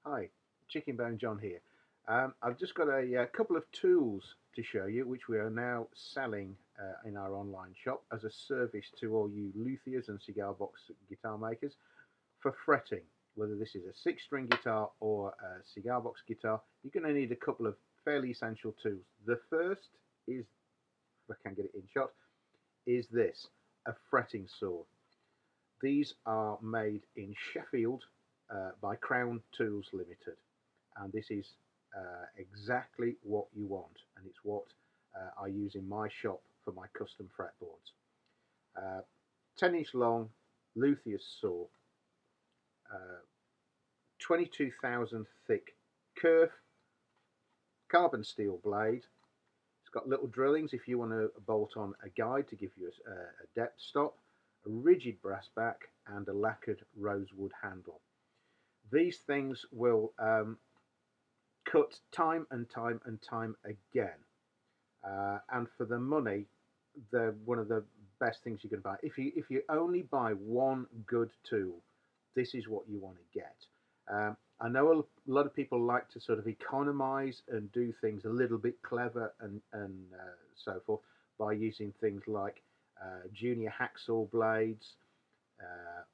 Hi, ChickenboneJohn here. I've just got a couple of tools to show you, which we are now selling in our online shop as a service to all you luthiers and cigar box guitar makers for fretting. Whether this is a six-string guitar or a cigar box guitar, you're going to need a couple of fairly essential tools. The first is, if I can get it in shot, is this, a fretting saw. These are made in Sheffield by Crown Tools Limited, and this is exactly what you want, and it's what I use in my shop for my custom fretboards. 10-inch long luthier saw, 22,000 thick kerf, carbon steel blade. It's got little drillings if you want to bolt on a guide to give you a depth stop, a rigid brass back, and a lacquered rosewood handle. These things will cut time and time and time again, and for the money, they're one of the best things you can buy. If you only buy one good tool, this is what you want to get. I know a lot of people like to sort of economize and do things a little bit clever and so forth by using things like junior hacksaw blades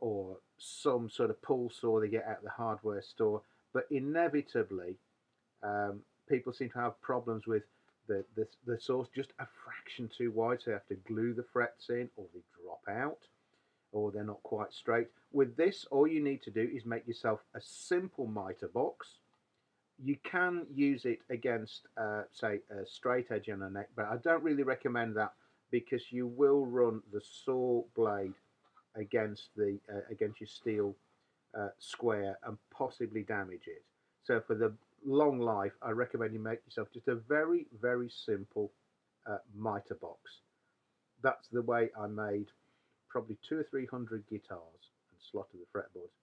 or some sort of pull saw they get out of the hardware store. But inevitably, people seem to have problems with the saw's just a fraction too wide, so they have to glue the frets in, or they drop out, or they're not quite straight. With this, all you need to do is make yourself a simple miter box. You can use it against, say, a straight edge on a neck, but I don't really recommend that because you will run the saw blade against against your steel square and possibly damage it. So for the long life, I recommend you make yourself just a very, very simple miter box. That's the way I made probably 200 or 300 guitars and slotted the fretboards.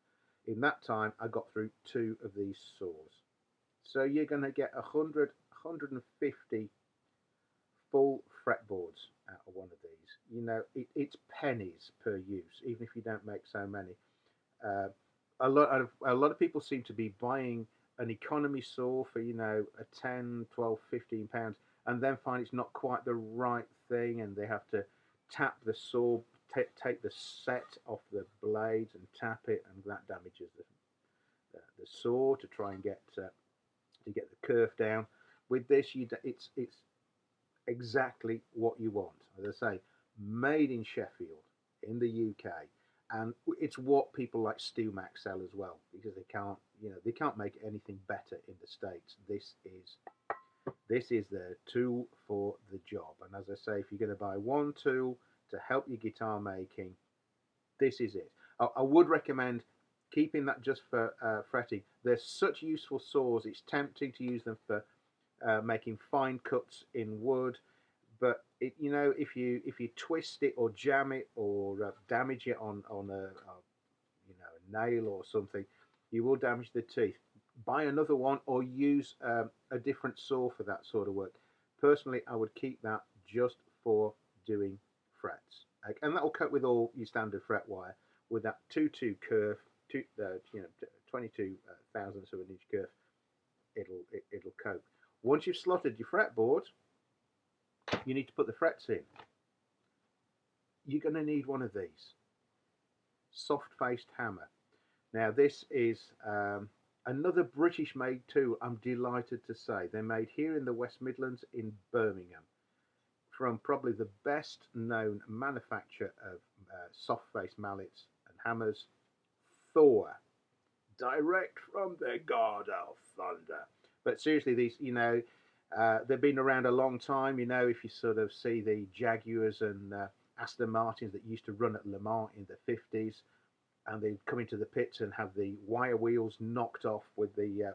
In that time, I got through 2 of these saws. So you're going to get 100, 150 full fretboards out of one of these. You know, it's pennies per use, even if you don't make so many. A lot of people seem to be buying an economy saw for, you know, a 10, 12, 15 pounds, and then find it's not quite the right thing, and they have to tap the saw, take the set off the blades and tap it, and that damages the saw to try and get the kerf down. With this, it's exactly what you want. As I say, made in Sheffield in the UK, and it's what people like StewMac sell as well, because they can't make anything better in the States. This is the tool for the job. And as I say, if you're going to buy one tool to help your guitar making, this is it. I would recommend keeping that just for fretting. They're such useful saws. It's tempting to use them for making fine cuts in wood, but if you twist it or jam it or damage it on a nail or something, you will damage the teeth. Buy another one or use a different saw for that sort of work. Personally, I would keep that just for doing frets, and that will cope with all your standard fret wire with that 2/2 kerf, 22 thousandths of an inch kerf. It'll cope. Once you've slotted your fretboard, you need to put the frets in. You're going to need one of these, soft-faced hammer. Now this is another British-made tool, I'm delighted to say. They're made here in the West Midlands in Birmingham from probably the best known manufacturer of soft-faced mallets and hammers, Thor, direct from the God of Thunder. But seriously, these, they've been around a long time. If you sort of see the Jaguars and Aston Martins that used to run at Le Mans in the 50s, and they'd come into the pits and have the wire wheels knocked off with the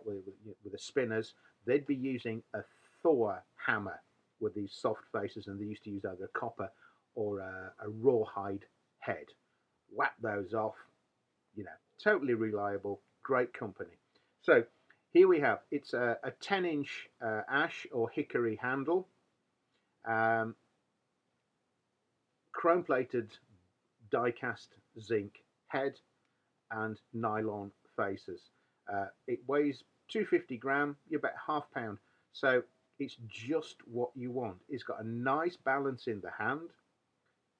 spinners, they'd be using a Thor hammer with these soft faces, and they used to use either a copper or a rawhide head. Whap those off, totally reliable, great company. So here we have, it's a 10-inch ash or hickory handle, chrome-plated die-cast zinc head, and nylon faces. It weighs 250 gram, you're about ½ pound. So it's just what you want. It's got a nice balance in the hand,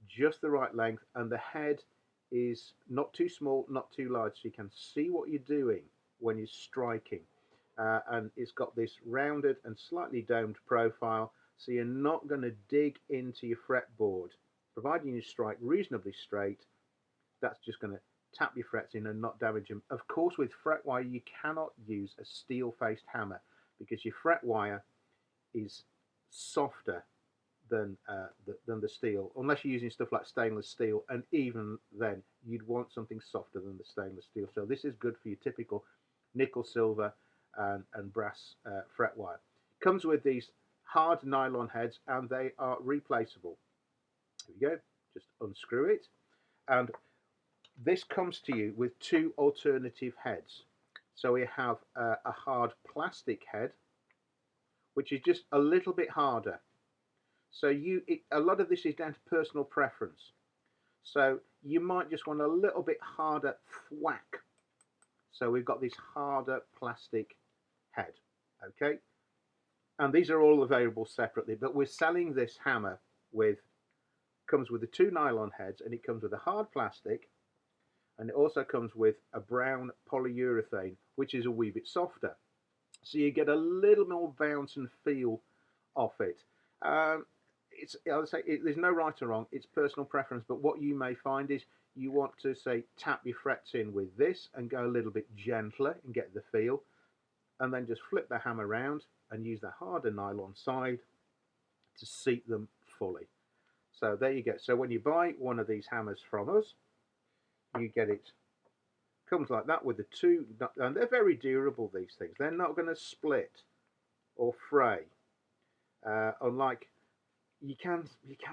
just the right length, and the head is not too small, not too large, so you can see what you're doing when you're striking. And it's got this rounded and slightly domed profile, so you're not going to dig into your fretboard. Providing you strike reasonably straight, that's just going to tap your frets in and not damage them. Of course, with fret wire, you cannot use a steel-faced hammer because your fret wire is softer than the steel, unless you're using stuff like stainless steel, and even then you'd want something softer than the stainless steel. So this is good for your typical nickel, silver and brass fret wire. Comes with these hard nylon heads, and they are replaceable. Here we go, just unscrew it, and this comes to you with two alternative heads. So we have a hard plastic head, which is just a little bit harder. So a lot of this is down to personal preference. So you might just want a little bit harder thwack. So we've got this harder plastic head, okay? And these are all available separately, but we're selling this hammer comes with the two nylon heads, and it comes with a hard plastic, and it also comes with a brown polyurethane, which is a wee bit softer. So you get a little more bounce and feel off it. There's no right or wrong, it's personal preference, but what you may find is you want to, say, tap your frets in with this and go a little bit gentler and get the feel, and then just flip the hammer around and use the harder nylon side to seat them fully. So there you go. So when you buy one of these hammers from us, you get it, comes like that with the two, and they're very durable, these things. They're not going to split or fray, unlike you can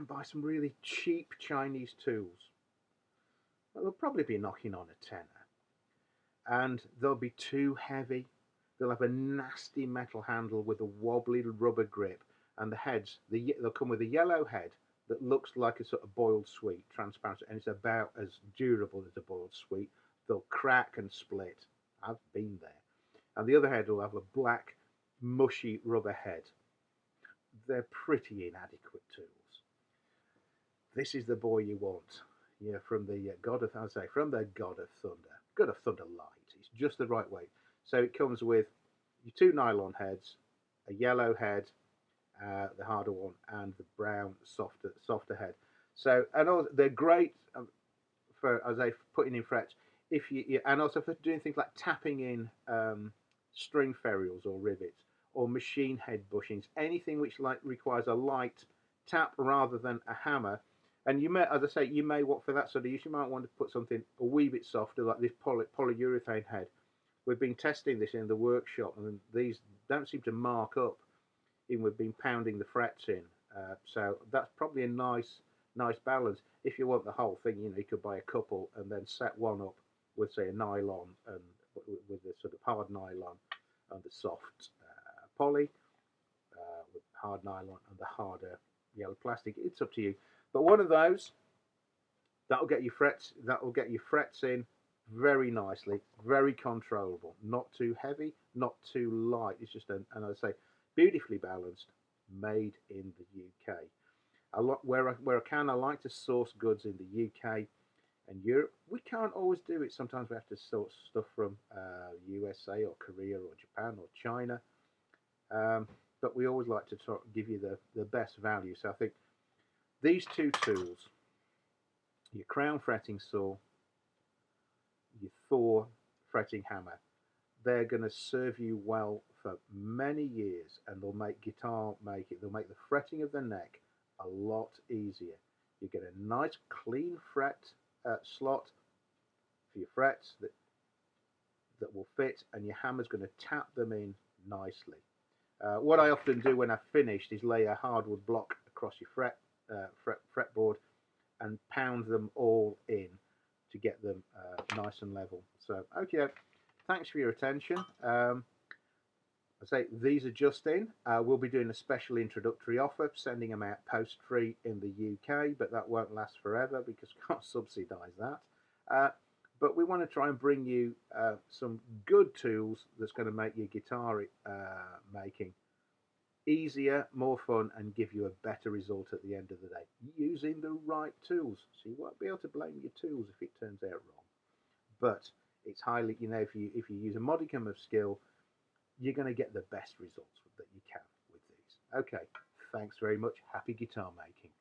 buy some really cheap Chinese tools. They'll probably be knocking on a tenner, and they'll be too heavy. They'll have a nasty metal handle with a wobbly rubber grip, and the heads, they'll come with a yellow head that looks like a sort of boiled sweet, transparent, and it's about as durable as a boiled sweet. They'll crack and split. I've been there. And the other head will have a black, mushy rubber head. They're pretty inadequate tools. This is the boy you want. Yeah, from the God of Thunder. God of Thunder Light. It's just the right weight. So it comes with your two nylon heads, a yellow head, the harder one, and the brown softer head. So, and also they're great for, as I putting in frets. And also for doing things like tapping in string ferrules or rivets or machine head bushings, anything which requires a light tap rather than a hammer. And you may, as I say, you may want for that sort of use, you might want to put something a wee bit softer, like this polyurethane head. We've been testing this in the workshop, and these don't seem to mark up. Even we've been pounding the frets in, so that's probably a nice balance. If you want the whole thing, you could buy a couple and then set one up with, say, a nylon, and with the sort of hard nylon and the soft poly, with hard nylon and the harder yellow plastic. It's up to you. But one of those, that'll get your frets in very nicely, very controllable, not too heavy, not too light. It's just and I say, beautifully balanced, made in the UK. Where I can, I like to source goods in the UK and Europe. We can't always do it. Sometimes we have to source stuff from USA or Korea or Japan or China. But we always like to give you the best value. So I think these two tools, your crown fretting saw, your Thor fretting hammer, they're going to serve you well for many years, and they'll make they'll make the fretting of the neck a lot easier. You get a nice clean fret slot for your frets that will fit, and your hammer's going to tap them in nicely. What I often do when I've finished is lay a hardwood block across your fretboard and pound them all in to get them nice and level. So, okay, thanks for your attention. I say these are just in. We'll be doing a special introductory offer, sending them out post-free in the UK, but that won't last forever because we can't subsidise that. but we want to try and bring you some good tools that's going to make your guitar making easier, more fun, and give you a better result at the end of the day using the right tools. So you won't be able to blame your tools if it turns out wrong. But it's highly, you know, if you use a modicum of skill, you're going to get the best results that you can with these. Okay, thanks very much. Happy guitar making.